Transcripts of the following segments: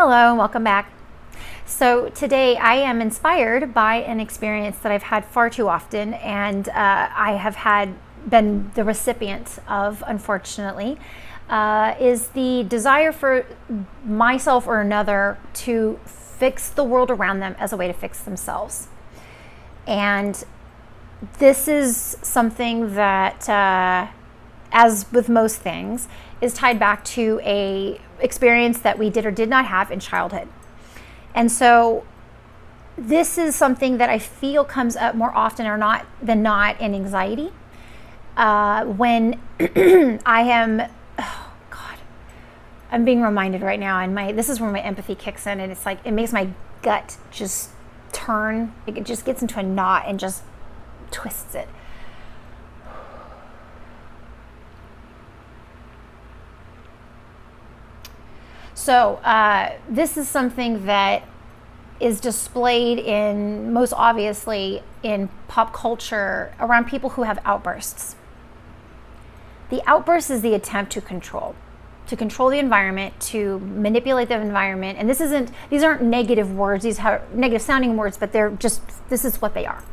Hello, and welcome back. So today I am inspired by an experience that I've had far too often, and I have been the recipient of, unfortunately, is the desire for myself or another to fix the world around them as a way to fix themselves. And this is something that, as with most things, is tied back to a experience that we did or did not have in childhood. And so this is something that I feel comes up more often than not in anxiety. When I am, oh God, I'm being reminded right now, and this is where my empathy kicks in, and it's like, it makes my gut just turn. It just gets into a knot and just twists it. So this is something that is displayed most obviously in pop culture around people who have outbursts. The outburst is the attempt to control the environment, to manipulate the environment. And these aren't negative words, these are negative sounding words, but this is what they are.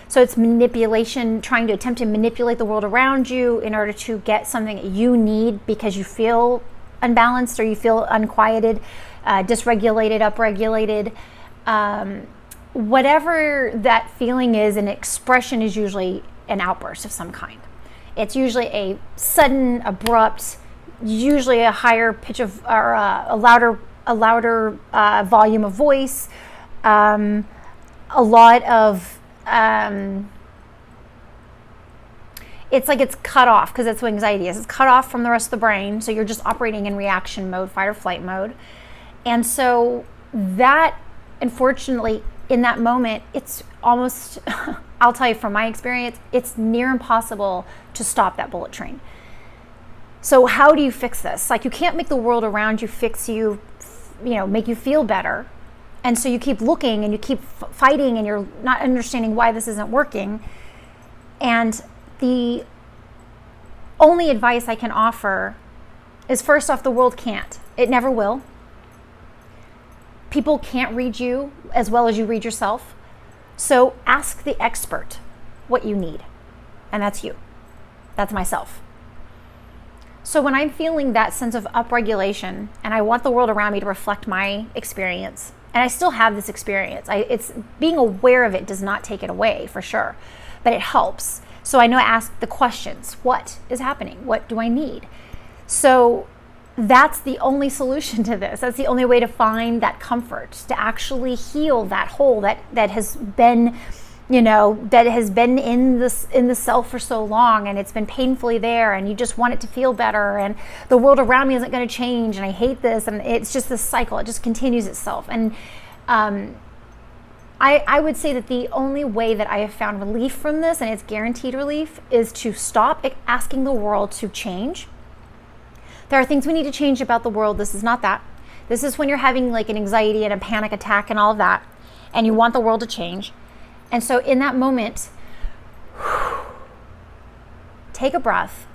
So it's manipulation, trying to attempt to manipulate the world around you in order to get something that you need because you feel unbalanced or you feel unquieted, dysregulated, upregulated. Whatever that feeling is, an expression is usually an outburst of some kind. It's usually a sudden, abrupt, usually a higher pitch of, or a louder volume of voice, a lot of, it's like it's cut off, because that's what anxiety is. It's cut off from the rest of the brain, so you're just operating in reaction mode, fight or flight mode. And so that, unfortunately, in that moment, it's almost, I'll tell you from my experience, it's near impossible to stop that bullet train. So how do you fix this? Like, you can't make the world around you fix you, make you feel better. And so you keep looking and you keep fighting, and you're not understanding why this isn't working. And the only advice I can offer is, first off, the world can't. It never will. People can't read you as well as you read yourself. So ask the expert what you need. And that's you. That's myself. So when I'm feeling that sense of upregulation and I want the world around me to reflect my experience, and I still have this experience, it's being aware of it does not take it away, for sure, but it helps. So I know I ask the questions. What is happening? What do I need? So that's the only solution to this. That's the only way to find that comfort, to actually heal that hole that has been, that has been in the self for so long, and it's been painfully there, and you just want it to feel better, and the world around me isn't going to change, and I hate this, and it's just this cycle. It just continues itself. And I would say that the only way that I have found relief from this, and it's guaranteed relief, is to stop asking the world to change. There are things we need to change about the world. This is not that. This is when you're having like an anxiety and a panic attack and all of that, and you want the world to change. And so in that moment, take a breath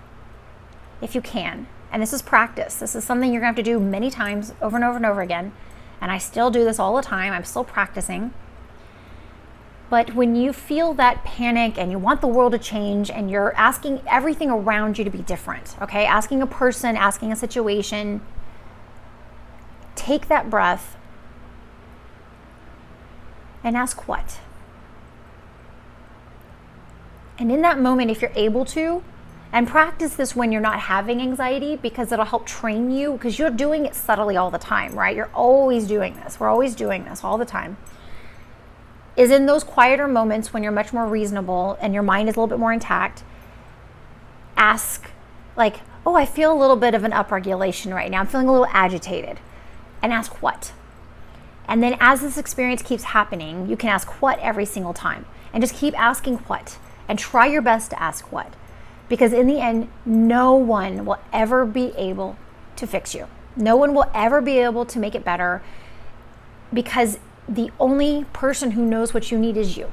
if you can. And this is practice. This is something you're going to have to do many times, over and over and over again. And I still do this all the time. I'm still practicing. But when you feel that panic and you want the world to change and you're asking everything around you to be different, okay? Asking a person, asking a situation, take that breath and ask what? And in that moment, if you're able to, and practice this when you're not having anxiety, because it'll help train you, because you're doing it subtly all the time, right? You're always doing this. We're always doing this all the time. Is in those quieter moments when you're much more reasonable and your mind is a little bit more intact, ask like, oh, I feel a little bit of an upregulation right now. I'm feeling a little agitated. And ask what? And then as this experience keeps happening, you can ask what every single time. And just keep asking what. And try your best to ask what. Because in the end, no one will ever be able to fix you. No one will ever be able to make it better, because the only person who knows what you need is you.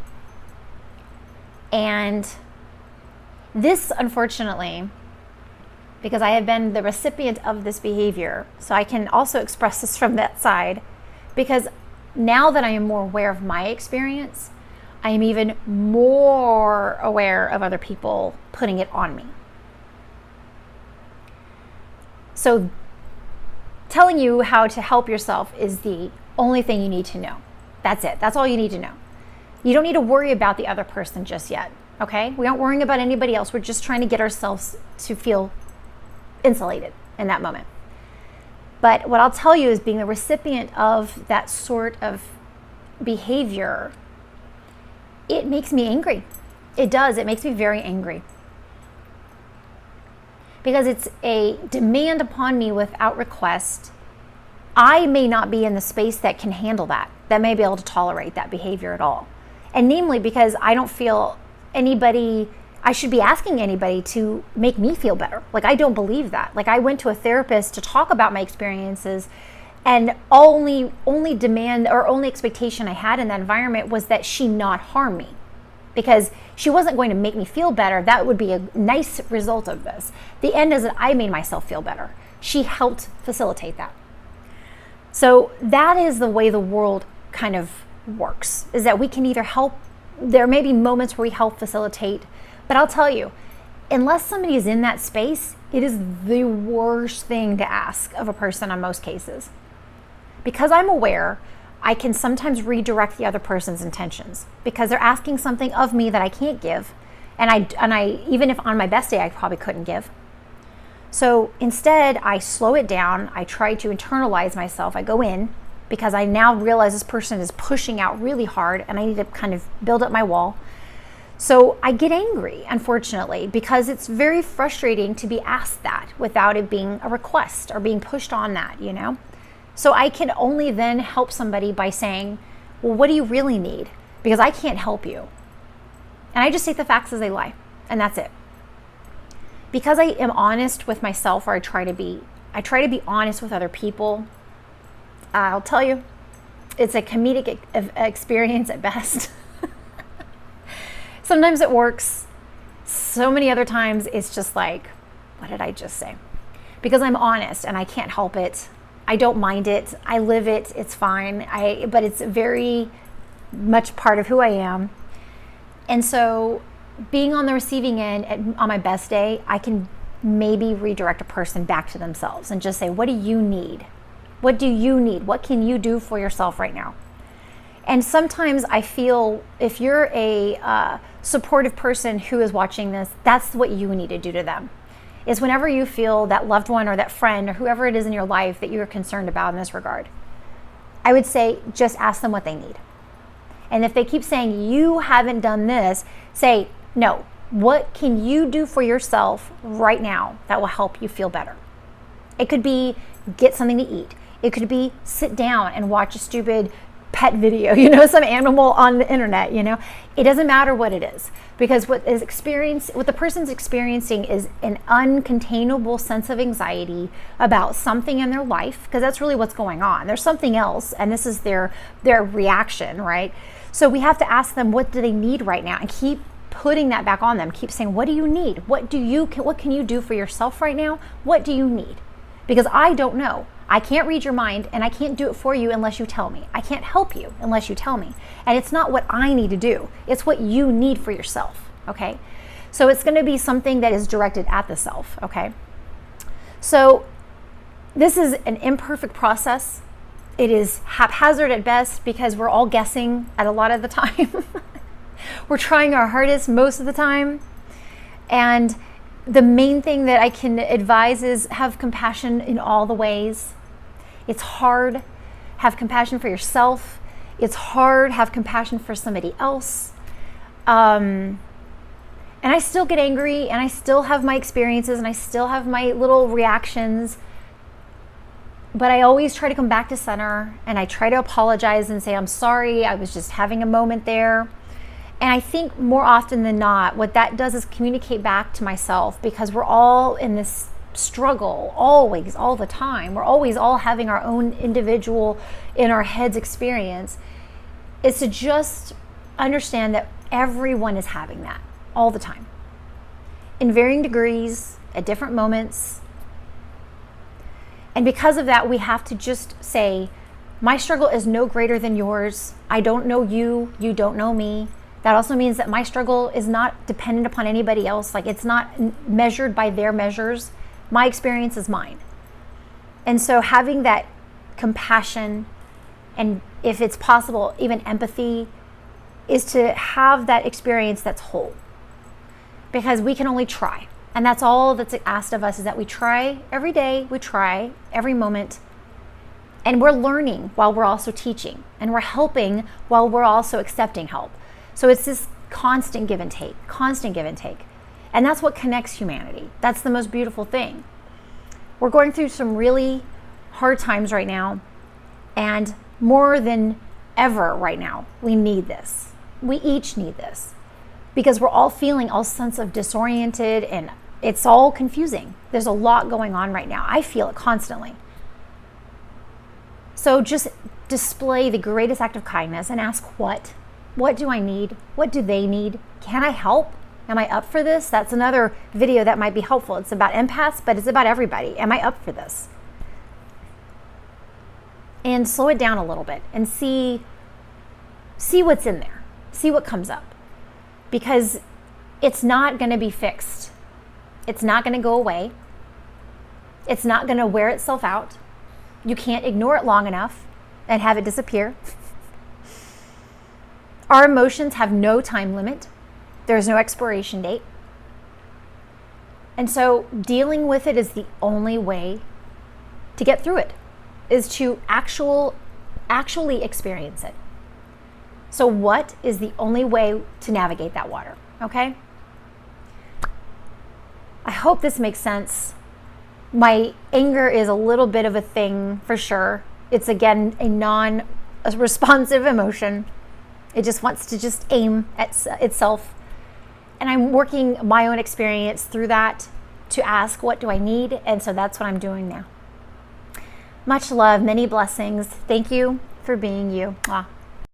And this, unfortunately, because I have been the recipient of this behavior. So I can also express this from that side, because now that I am more aware of my experience, I am even more aware of other people putting it on me. So telling you how to help yourself is the only thing you need to know. That's it. That's all you need to know. You don't need to worry about the other person just yet, okay? We aren't worrying about anybody else. We're just trying to get ourselves to feel insulated in that moment. But what I'll tell you is, being the recipient of that sort of behavior, it makes me angry. It does. It makes me very angry. Because it's a demand upon me without request. I may not be in the space that can handle that may be able to tolerate that behavior at all. And namely because I don't feel I should be asking anybody to make me feel better. Like, I don't believe that. Like, I went to a therapist to talk about my experiences, and only demand or only expectation I had in that environment was that she not harm me, because she wasn't going to make me feel better. That would be a nice result of this. The end is that I made myself feel better. She helped facilitate that. So that is the way the world kind of works, is that we can either help. There may be moments where we help facilitate, but I'll tell you, unless somebody is in that space, it is the worst thing to ask of a person in most cases. Because I'm aware, I can sometimes redirect the other person's intentions, because they're asking something of me that I can't give, and I even if on my best day I probably couldn't give. So instead, I slow it down. I try to internalize myself. I go in, because I now realize this person is pushing out really hard, and I need to kind of build up my wall. So I get angry, unfortunately, because it's very frustrating to be asked that without it being a request or being pushed on that, you know? So I can only then help somebody by saying, well, what do you really need? Because I can't help you. And I just take the facts as they lie, and that's it. Because I am honest with myself, or I try to be honest with other people, I'll tell you, it's a comedic experience at best. Sometimes it works. So many other times it's just like, what did I just say? Because I'm honest and I can't help it. I don't mind it. I live it. It's fine. But it's very much part of who I am. And so being on the receiving end on my best day, I can maybe redirect a person back to themselves and just say, what do you need? What do you need? What can you do for yourself right now? And sometimes I feel, if you're a supportive person who is watching this, that's what you need to do to them. Is whenever you feel that loved one or that friend or whoever it is in your life that you're concerned about in this regard, I would say just ask them what they need. And if they keep saying, you haven't done this, say, no, what can you do for yourself right now that will help you feel better? It could be get something to eat. It could be sit down and watch a stupid pet video, some animal on the internet, It doesn't matter what it is, because what the person's experiencing is an uncontainable sense of anxiety about something in their life, because that's really what's going on. There's something else, and this is their reaction, right? So we have to ask them, what do they need right now? And keep putting that back on them. Keep saying, what do you need? What can you do for yourself right now? What do you need? Because I don't know. I can't read your mind, and I can't do it for you unless you tell me. I can't help you unless you tell me. And it's not what I need to do. It's what you need for yourself, okay? So it's going to be something that is directed at the self, okay? So this is an imperfect process. It is haphazard at best, because we're all guessing at a lot of the time. We're trying our hardest most of the time. And the main thing that I can advise is have compassion in all the ways. It's hard. Have compassion for yourself. It's hard. Have compassion for somebody else. And I still get angry, and I still have my experiences, and I still have my little reactions. But I always try to come back to center, and I try to apologize and say, I'm sorry, I was just having a moment there. And I think more often than not, what that does is communicate back to myself, because we're all in this struggle, always, all the time. We're always all having our own individual, in our heads experience. Is to just understand that everyone is having that all the time, in varying degrees, at different moments. And because of that, we have to just say, my struggle is no greater than yours. I don't know you. You don't know me. That also means that my struggle is not dependent upon anybody else. Like, it's not measured by their measures. My experience is mine. And so having that compassion, and if it's possible, even empathy, is to have that experience that's whole. Because we can only try. And that's all that's asked of us, is that we try every day, we try every moment. And we're learning while we're also teaching. And we're helping while we're also accepting help. So it's this constant give and take, constant give and take. And that's what connects humanity. That's the most beautiful thing. We're going through some really hard times right now. And more than ever right now, we need this. We each need this. Because we're all feeling all sense of disoriented, and it's all confusing. There's a lot going on right now. I feel it constantly. So just display the greatest act of kindness and ask what? What do I need? What do they need? Can I help? Am I up for this? That's another video that might be helpful. It's about empaths, but it's about everybody. Am I up for this? And slow it down a little bit and see what's in there. See what comes up. Because it's not going to be fixed. It's not going to go away. It's not going to wear itself out. You can't ignore it long enough and have it disappear. Our emotions have no time limit. There's no expiration date. And so dealing with it is the only way to get through it, is to actually experience it. So what is the only way to navigate that water? Okay? I hope this makes sense. My anger is a little bit of a thing for sure. It's, again, a non-responsive emotion. It just wants to just aim at itself. And I'm working my own experience through that to ask, what do I need? And so that's what I'm doing now. Much love, many blessings. Thank you for being you. Mwah.